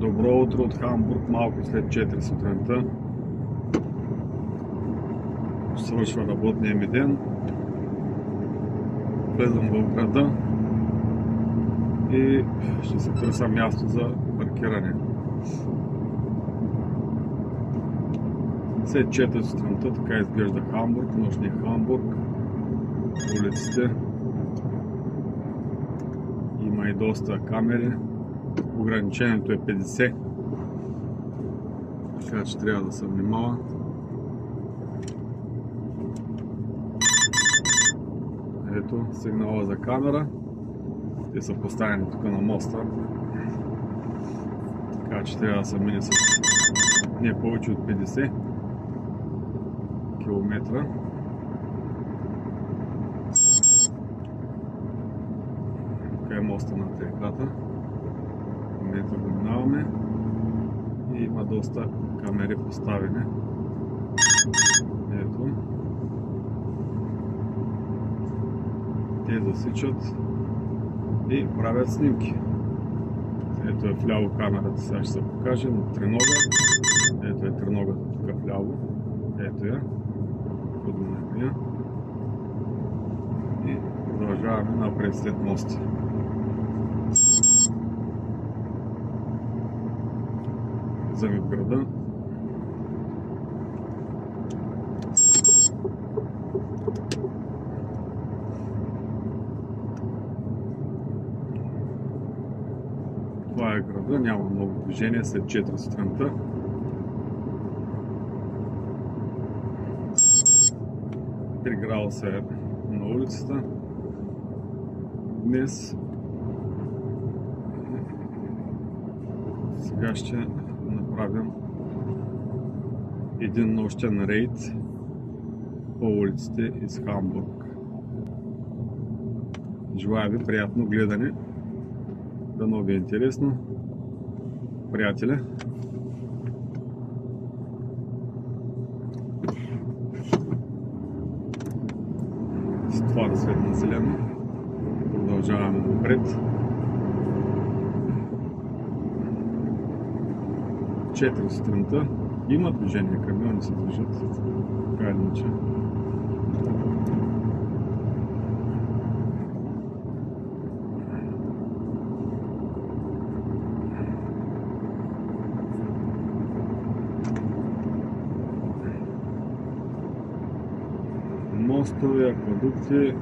Добро утро от Хамбург, малко след 4 сутринта. Свършва работния ми ден. Влезам в града и ще се търся място за паркиране. След 4 сутринта така изглежда Хамбург, нощния Хамбург. Улиците. Има и доста камери. Ограничението е 50. Така че трябва да се внимава. Ето сигнала за камера. Те са поставени тук на моста. Така че трябва да се мине с не повече от 50 км. Тук е моста на реката. В момента го минаваме и има доста камери поставени. Ето. Те засичат и правят снимки. Ето е вляво камерата, сега ще се покаже, на тренога. Ето е треногата тук вляво. Ето я. Подминахме я. И продължаваме напред след моста. Влизаме в града. Това е града, няма много движение след 4 сутринта. Приграл се на улицата. Днес сега ще направим един нощен рейд по улиците из Хамбург. Желая ви приятно гледане. Дано ви е интересно, приятели. С това да светна зелено. Продължаваме напред. 4 сутринта. Има движение, камиони се движат. Така или иначе. Мостове, аквадукти,